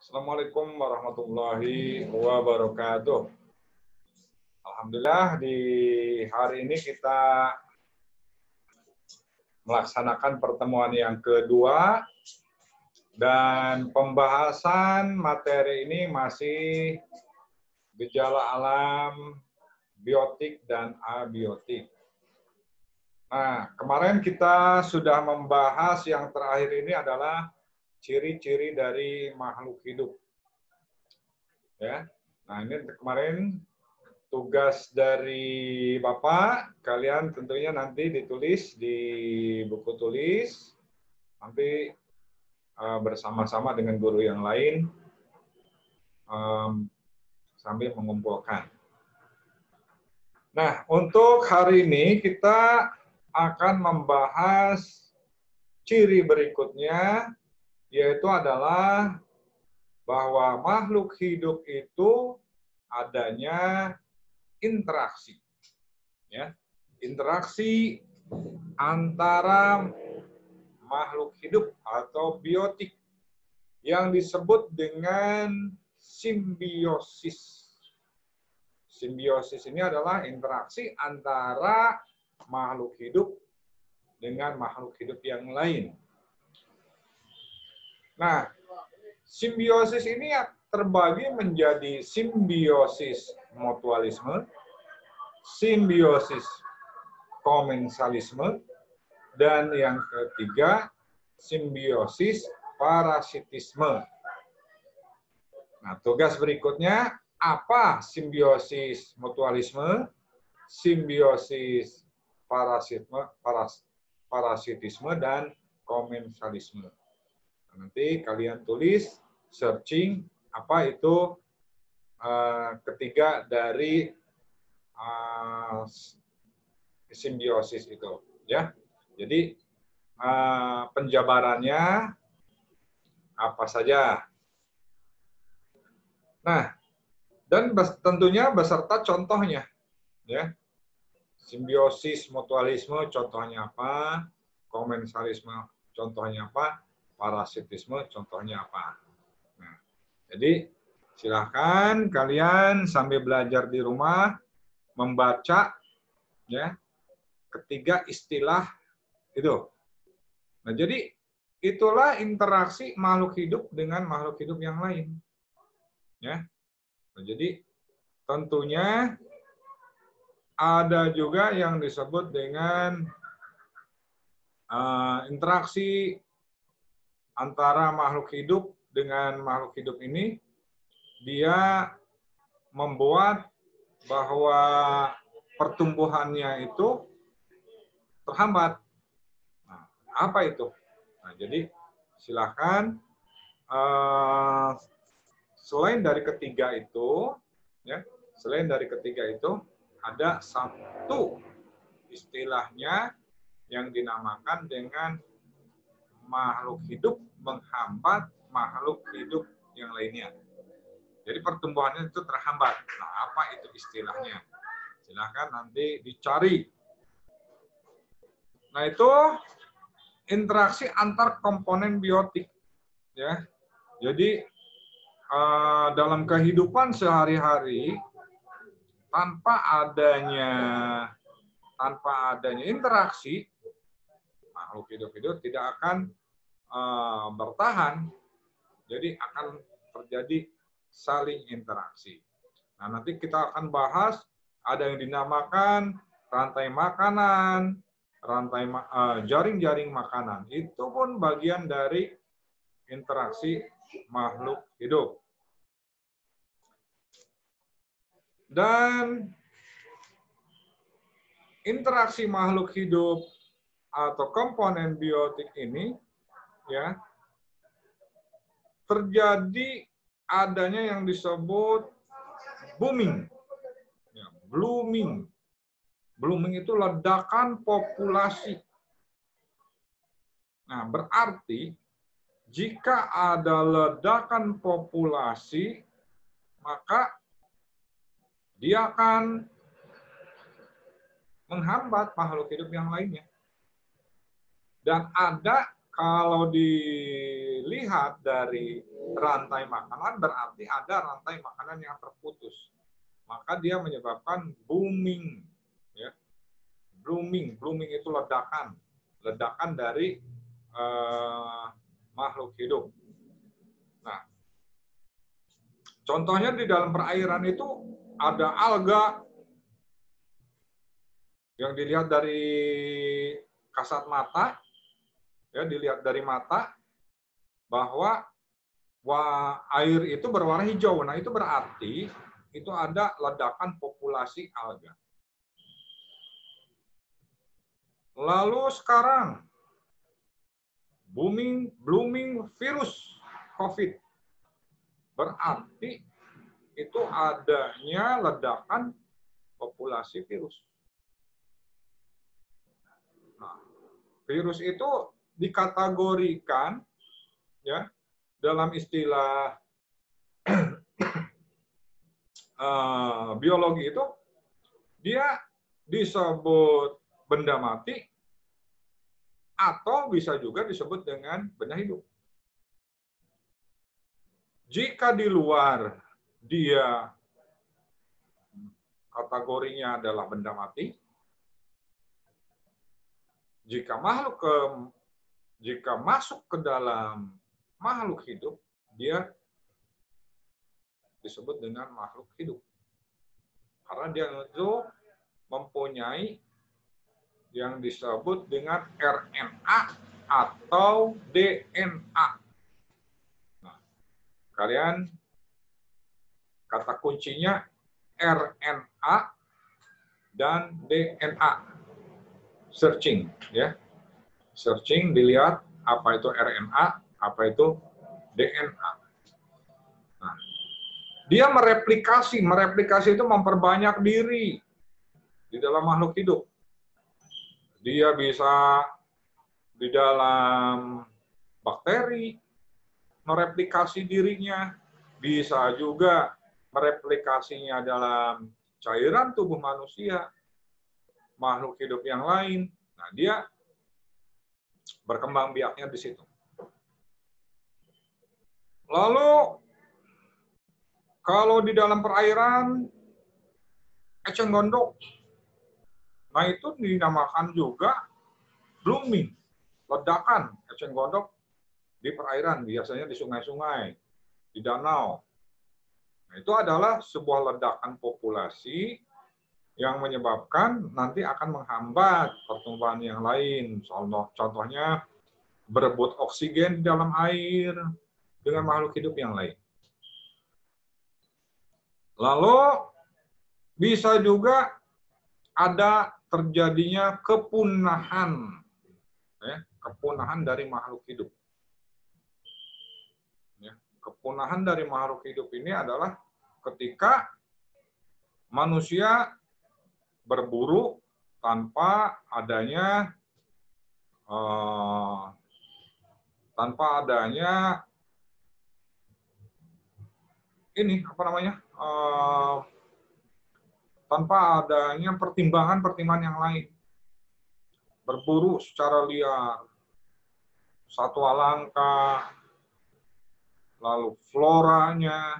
Assalamualaikum warahmatullahi wabarakatuh. Alhamdulillah di hari ini kita melaksanakan pertemuan yang kedua dan pembahasan materi ini masih gejala alam, biotik dan abiotik. Nah, kemarin kita sudah membahas yang terakhir ini adalah ciri-ciri dari makhluk hidup. Ya. Nah, ini kemarin tugas dari Bapak, kalian tentunya nanti ditulis di buku tulis, nanti bersama-sama dengan guru yang lain sambil mengumpulkan. Nah, untuk hari ini kita akan membahas ciri berikutnya, yaitu adalah bahwa makhluk hidup itu adanya interaksi. Ya, interaksi antara makhluk hidup atau biotik yang disebut dengan simbiosis. Simbiosis ini adalah interaksi antara makhluk hidup dengan makhluk hidup yang lain. Nah, simbiosis ini terbagi menjadi simbiosis mutualisme, simbiosis komensalisme, dan yang ketiga, simbiosis parasitisme. Nah, tugas berikutnya, apa simbiosis mutualisme, simbiosis parasitisme, dan komensalisme. Nanti kalian tulis, searching, apa itu ketiga dari simbiosis itu. Ya, jadi penjabarannya apa saja. Nah, dan tentunya beserta contohnya. Ya, simbiosis mutualisme contohnya apa, komensalisme contohnya apa, parasitisme contohnya apa. Nah, jadi silahkan kalian sambil belajar di rumah membaca ya ketiga istilah itu. Nah, jadi itulah interaksi makhluk hidup dengan makhluk hidup yang lain. Ya. Nah, jadi tentunya ada juga yang disebut dengan interaksi antara makhluk hidup dengan makhluk hidup ini, dia membuat bahwa pertumbuhannya itu terhambat. Nah, apa itu? Nah, jadi silakan selain dari ketiga itu, ya, selain dari ketiga itu ada satu istilahnya yang dinamakan dengan makhluk hidup menghambat makhluk hidup yang lainnya. Jadi pertumbuhannya itu terhambat. Nah, apa itu istilahnya? Silahkan nanti dicari. Nah, itu interaksi antar komponen biotik. Ya, jadi dalam kehidupan sehari-hari tanpa adanya interaksi, makhluk hidup tidak akan bertahan. Jadi akan terjadi saling interaksi. Nah, nanti kita akan bahas ada yang dinamakan rantai makanan, jaring-jaring makanan. Itu pun bagian dari interaksi makhluk hidup. Dan interaksi makhluk hidup atau komponen biotik ini ya terjadi adanya yang disebut booming. Ya, blooming. Blooming itu ledakan populasi. Nah, berarti jika ada ledakan populasi, maka dia akan menghambat makhluk hidup yang lainnya. Dan ada kalau dilihat dari rantai makanan, berarti ada rantai makanan yang terputus. Maka dia menyebabkan booming. Ya. Blooming itu ledakan. Ledakan dari makhluk hidup. Nah, contohnya di dalam perairan itu ada alga yang dilihat dari kasat mata, ya, dilihat dari mata bahwa air itu berwarna hijau. Nah, itu berarti itu ada ledakan populasi alga. Lalu sekarang blooming virus COVID. Berarti itu adanya ledakan populasi virus. Nah, virus itu dikategorikan, ya, dalam istilah biologi itu dia disebut benda mati atau bisa juga disebut dengan benda hidup. Jika di luar dia kategorinya adalah benda mati, jika masuk ke dalam makhluk hidup, dia disebut dengan makhluk hidup. Karena dia itu mempunyai yang disebut dengan RNA atau DNA. Nah, kalian kata kuncinya RNA dan DNA. Searching, ya. Searching, dilihat apa itu RNA, apa itu DNA. Nah, dia mereplikasi itu memperbanyak diri di dalam makhluk hidup. Dia bisa di dalam bakteri mereplikasi dirinya, bisa juga mereplikasinya dalam cairan tubuh manusia, makhluk hidup yang lain. Nah, dia berkembang biaknya di situ. Lalu kalau di dalam perairan eceng gondok, nah itu dinamakan juga blooming, ledakan eceng gondok di perairan, biasanya di sungai-sungai, di danau. Nah, itu adalah sebuah ledakan populasi yang menyebabkan nanti akan menghambat pertumbuhan yang lain. Contohnya berebut oksigen di dalam air dengan makhluk hidup yang lain. Lalu bisa juga ada terjadinya kepunahan, ya, kepunahan dari makhluk hidup. Ya, kepunahan dari makhluk hidup ini adalah ketika manusia berburu tanpa adanya ini apa namanya, tanpa adanya pertimbangan yang lain, berburu secara liar, satwa langka, lalu floranya,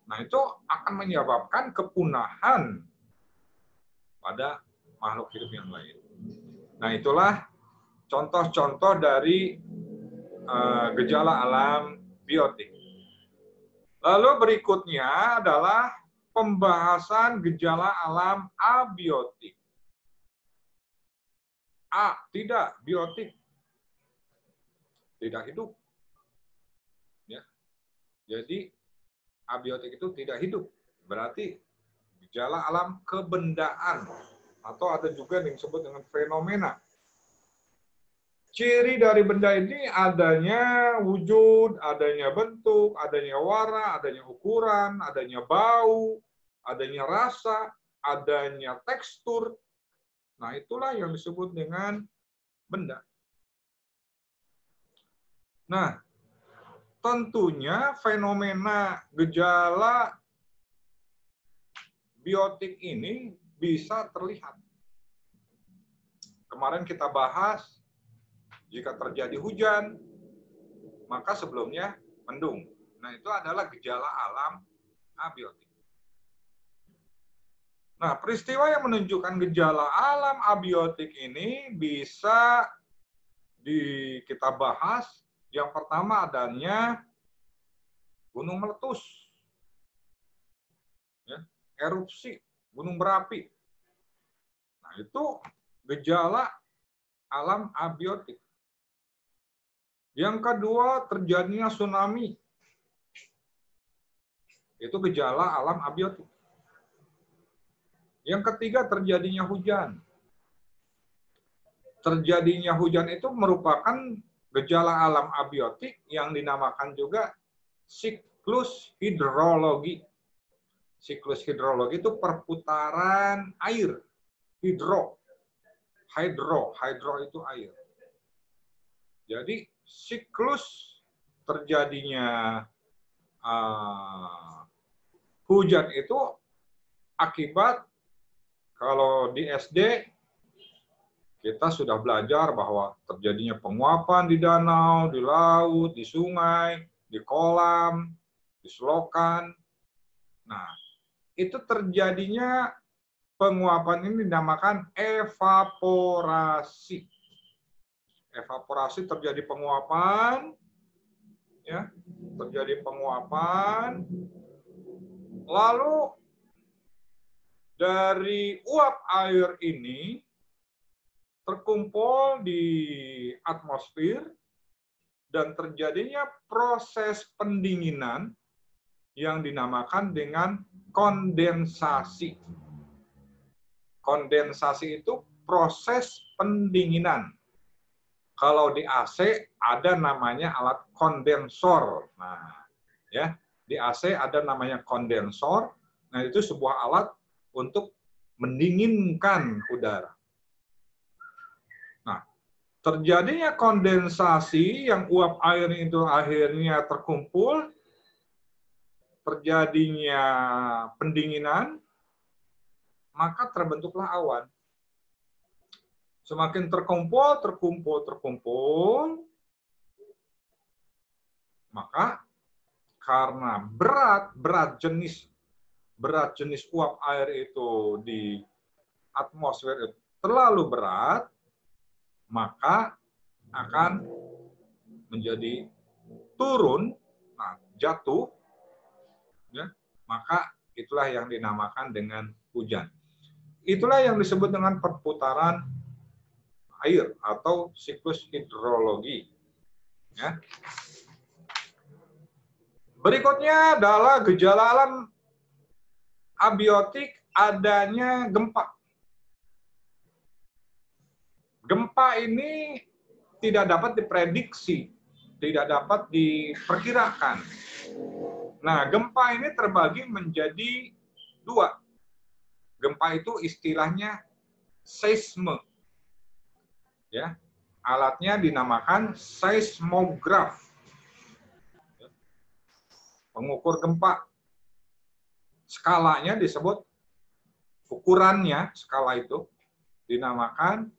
nah itu akan menyebabkan kepunahan pada makhluk hidup yang lain. Nah, itulah contoh-contoh dari gejala alam biotik. Lalu berikutnya adalah pembahasan gejala alam abiotik. Tidak biotik, tidak hidup. Ya. Jadi abiotik itu tidak hidup, berarti gejala alam kebendaan, atau ada juga yang disebut dengan fenomena. Ciri dari benda ini adanya wujud, adanya bentuk, adanya warna, adanya ukuran, adanya bau, adanya rasa, adanya tekstur. Nah, itulah yang disebut dengan benda. Nah, tentunya fenomena gejala biotik ini bisa terlihat. Kemarin kita bahas Jika terjadi hujan, maka sebelumnya mendung. Nah, itu adalah gejala alam abiotik. Nah, peristiwa yang menunjukkan gejala alam abiotik ini bisa kita bahas. Yang pertama adanya gunung meletus, ya, erupsi gunung berapi. Nah, itu gejala alam abiotik. Yang kedua, terjadinya tsunami. Itu gejala alam abiotik. Yang ketiga, terjadinya hujan. Terjadinya hujan itu merupakan gejala alam abiotik yang dinamakan juga siklus hidrologi. Siklus hidrologi itu perputaran air. Hidro itu air. Jadi siklus terjadinya hujan itu akibat, kalau di SD kita sudah belajar bahwa terjadinya penguapan di danau, di laut, di sungai, di kolam, di selokan. Nah, itu terjadinya penguapan ini dinamakan evaporasi. Evaporasi terjadi penguapan, ya, terjadi penguapan. Lalu dari uap air ini terkumpul di atmosfer dan terjadinya proses pendinginan yang dinamakan dengan kondensasi. Kondensasi itu proses pendinginan. Kalau di AC ada namanya alat kondensor. Nah, ya, di AC ada namanya kondensor. Nah, itu sebuah alat untuk mendinginkan udara. Nah, terjadinya kondensasi yang uap air itu akhirnya terkumpul, terjadinya pendinginan, maka terbentuklah awan. Semakin terkumpul, maka karena berat jenis uap air itu di atmosfer itu terlalu berat, maka akan menjadi turun, nah, jatuh, ya, maka itulah yang dinamakan dengan hujan. Itulah yang disebut dengan perputaran air atau siklus hidrologi. Ya. Berikutnya adalah gejala alam abiotik adanya gempa. Gempa ini tidak dapat diprediksi, tidak dapat diperkirakan. Nah, gempa ini terbagi menjadi dua. Gempa itu istilahnya seisme. Ya, alatnya dinamakan seismograf. Pengukur gempa. Skalanya disebut, ukurannya, skala itu dinamakan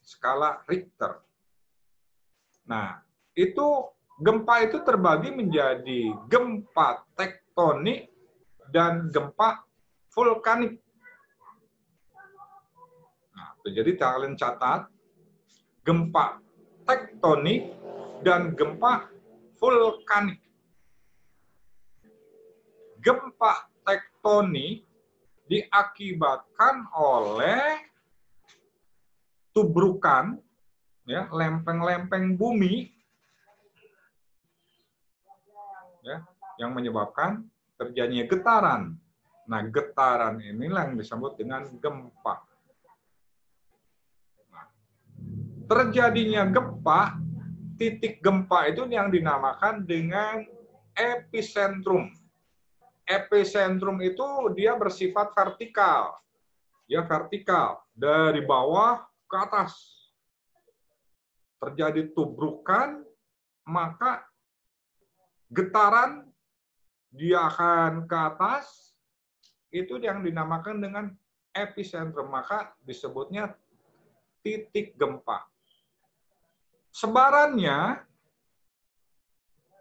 skala Richter. Nah, itu gempa itu terbagi menjadi gempa tektonik dan gempa vulkanik. Nah, jadi kalian catat, gempa tektonik dan gempa vulkanik. Gempa tektonik diakibatkan oleh tubrukan, ya, lempeng-lempeng bumi, ya, yang menyebabkan terjadinya getaran. Nah, getaran inilah yang disebut dengan gempa. Nah, terjadinya gempa, titik gempa itu yang dinamakan dengan epicentrum. Epicentrum itu dia bersifat vertikal. Ya, vertikal, dari bawah ke atas. Terjadi tubrukan, maka getaran dia akan ke atas, itu yang dinamakan dengan epicentrum, maka disebutnya titik gempa. sebarannya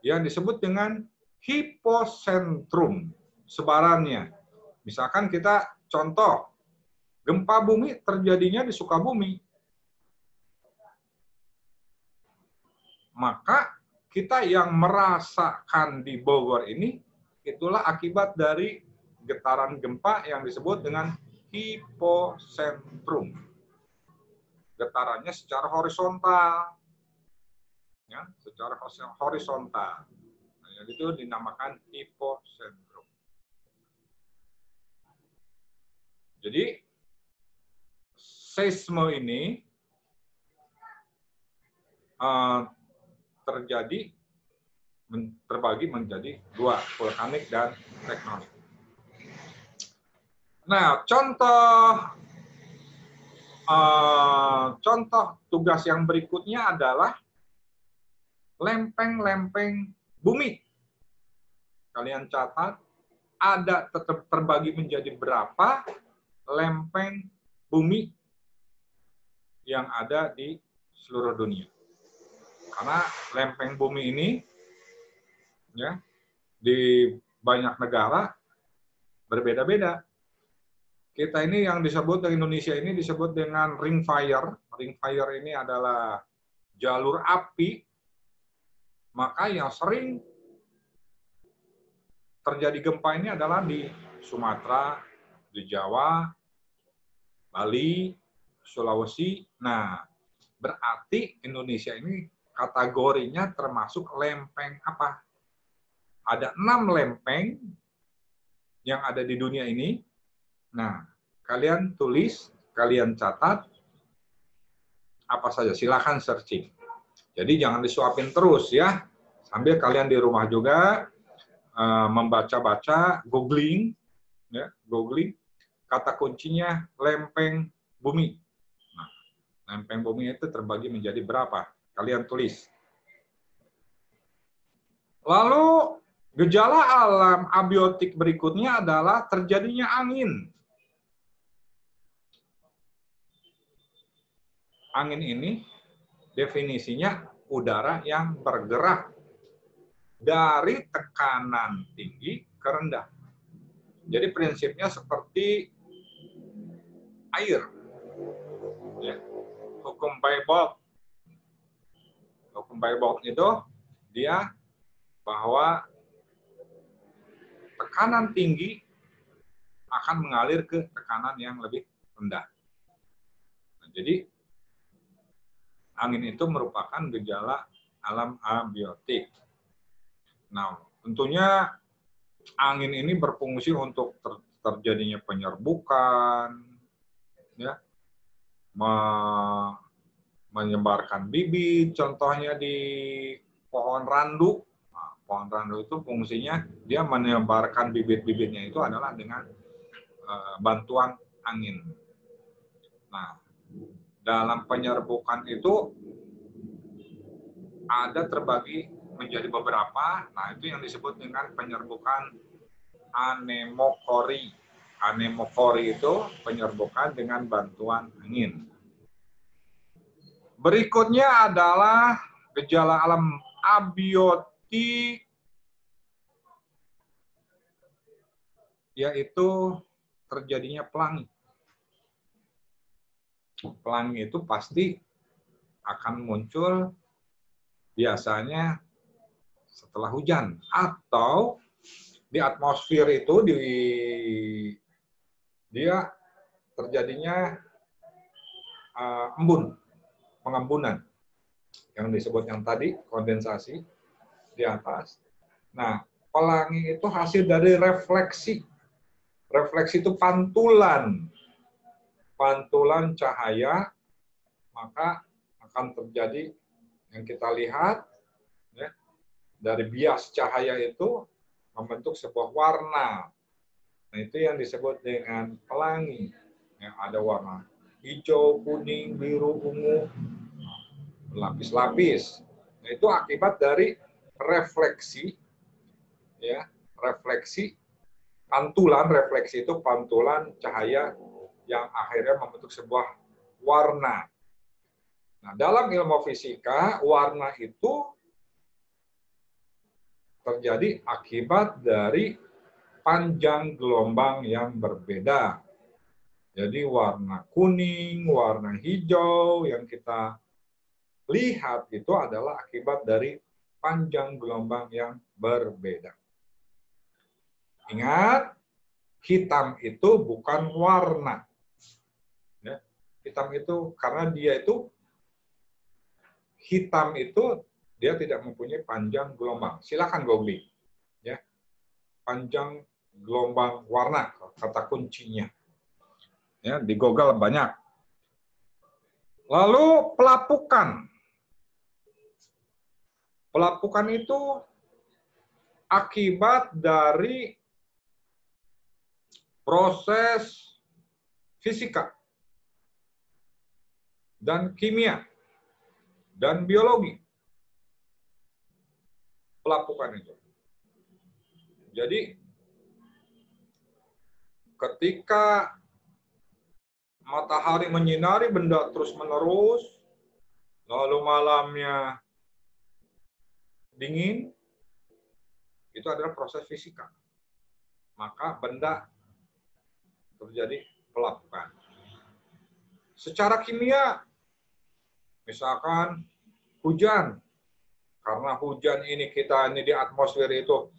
yang disebut dengan hiposentrum. Sebarannya. Misalkan kita contoh, gempa bumi terjadinya di Sukabumi. Maka kita yang merasakan di Bogor ini, itulah akibat dari getaran gempa yang disebut dengan hiposentrum. Getarannya secara horizontal. Ya, secara horizontal. Nah, itu dinamakan hiposentrum. Jadi, seisme ini terbagi menjadi dua, vulkanik dan tektonik. Nah, contoh tugas yang berikutnya adalah lempeng-lempeng bumi. Kalian catat, ada terbagi menjadi berapa lempeng bumi yang ada di seluruh dunia. Karena lempeng bumi ini ya di banyak negara berbeda-beda. Kita ini yang disebut di Indonesia ini disebut dengan ring fire. Ring fire ini adalah jalur api. Maka yang sering terjadi gempa ini adalah di Sumatera, di Jawa, Bali, Sulawesi. Nah, berarti Indonesia ini kategorinya termasuk lempeng apa? Ada 6 lempeng yang ada di dunia ini. Nah, kalian tulis, kalian catat, apa saja, silakan searching. Jadi jangan disuapin terus ya, sambil kalian di rumah juga membaca-baca, googling, ya, googling, kata kuncinya lempeng bumi. Nah, lempeng bumi itu terbagi menjadi berapa? Kalian tulis. Lalu gejala alam abiotik berikutnya adalah terjadinya angin. Angin ini definisinya udara yang bergerak dari tekanan tinggi ke rendah. Jadi prinsipnya seperti air. Ya. Hukum Baybalt. Hukum Baybalt itu dia bahwa tekanan tinggi akan mengalir ke tekanan yang lebih rendah. Nah, jadi angin itu merupakan gejala alam abiotik. Nah, tentunya angin ini berfungsi untuk terjadinya penyerbukan, ya, menyebarkan bibit, contohnya di pohon randu. Nah, pohon randu itu fungsinya dia menyebarkan bibit-bibitnya itu adalah dengan bantuan angin. Nah, dalam penyerbukan itu ada terbagi menjadi beberapa. Nah, itu yang disebut dengan penyerbukan anemokori. Anemokori itu penyerbukan dengan bantuan angin. Berikutnya adalah gejala alam abiotik, yaitu terjadinya pelangi. Pelangi itu pasti akan muncul biasanya setelah hujan atau di atmosfer itu dia terjadinya pengembunan yang disebut yang tadi kondensasi di atas. Nah, pelangi itu hasil dari refleksi. Refleksi itu pantulan cahaya, maka akan terjadi yang kita lihat ya, dari bias cahaya itu membentuk sebuah warna. Nah, itu yang disebut dengan pelangi. Yang ada warna hijau, kuning, biru, ungu, berlapis-lapis. Nah, itu akibat dari refleksi, ya, refleksi pantulan. Refleksi itu pantulan cahaya yang akhirnya membentuk sebuah warna. Nah, dalam ilmu fisika, warna itu terjadi akibat dari panjang gelombang yang berbeda. Jadi warna kuning, warna hijau yang kita lihat itu adalah akibat dari panjang gelombang yang berbeda. Ingat, hitam itu bukan warna. Ya, hitam itu karena hitam itu dia tidak mempunyai panjang gelombang. Silakan googling, ya, panjang gelombang warna kata kuncinya. Ya, di Google banyak. Lalu pelapukan. Pelapukan itu akibat dari proses fisika dan kimia dan biologi. Pelapukan itu. Jadi ketika matahari menyinari benda terus-menerus, lalu malamnya dingin, itu adalah proses fisika. Maka benda terjadi pelapukan. Secara kimia, misalkan hujan, karena hujan ini di atmosfer itu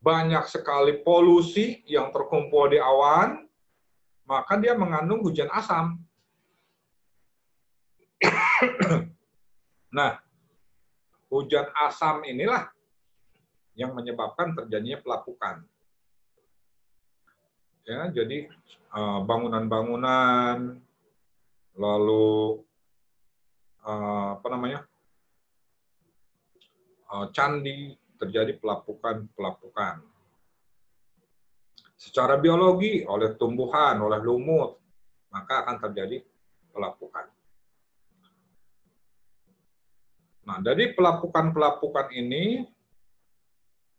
banyak sekali polusi yang terkumpul di awan, maka dia mengandung hujan asam. Nah, hujan asam inilah yang menyebabkan terjadinya pelapukan. Ya, jadi bangunan-bangunan, lalu candi, terjadi pelapukan. Secara biologi, oleh tumbuhan, oleh lumut, maka akan terjadi pelapukan. Nah, dari pelapukan-pelapukan ini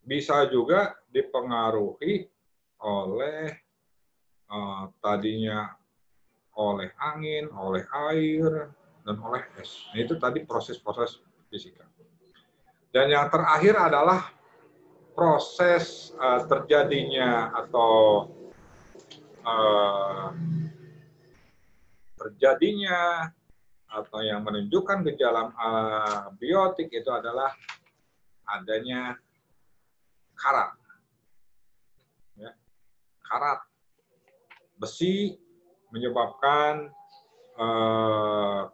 bisa juga dipengaruhi oleh tadinya oleh angin, oleh air, dan oleh es. Nah, itu tadi proses-proses fisika. Dan yang terakhir adalah proses terjadinya atau yang menunjukkan gejala abiotik itu adalah adanya karat. Ya, karat besi menyebabkan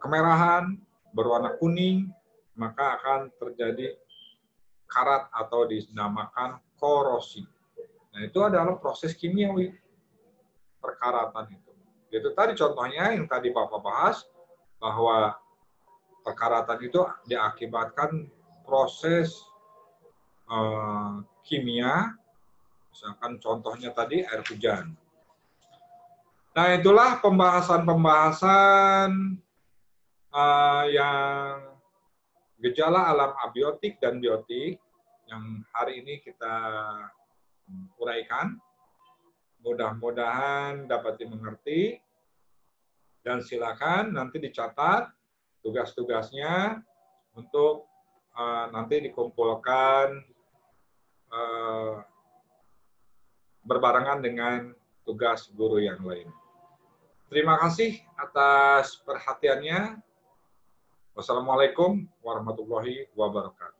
kemerahan berwarna kuning, maka akan terjadi karat atau dinamakan korosi. Nah, itu adalah proses kimiawi perkaratan itu. Itu tadi contohnya yang tadi Bapak bahas, bahwa perkaratan itu diakibatkan proses kimia, misalkan contohnya tadi air hujan. Nah, itulah pembahasan-pembahasan yang gejala alam abiotik dan biotik yang hari ini kita uraikan. Mudah-mudahan dapat dimengerti, dan silakan nanti dicatat tugas-tugasnya untuk nanti dikumpulkan berbarengan dengan tugas guru yang lain. Terima kasih atas perhatiannya. Wassalamualaikum warahmatullahi wabarakatuh.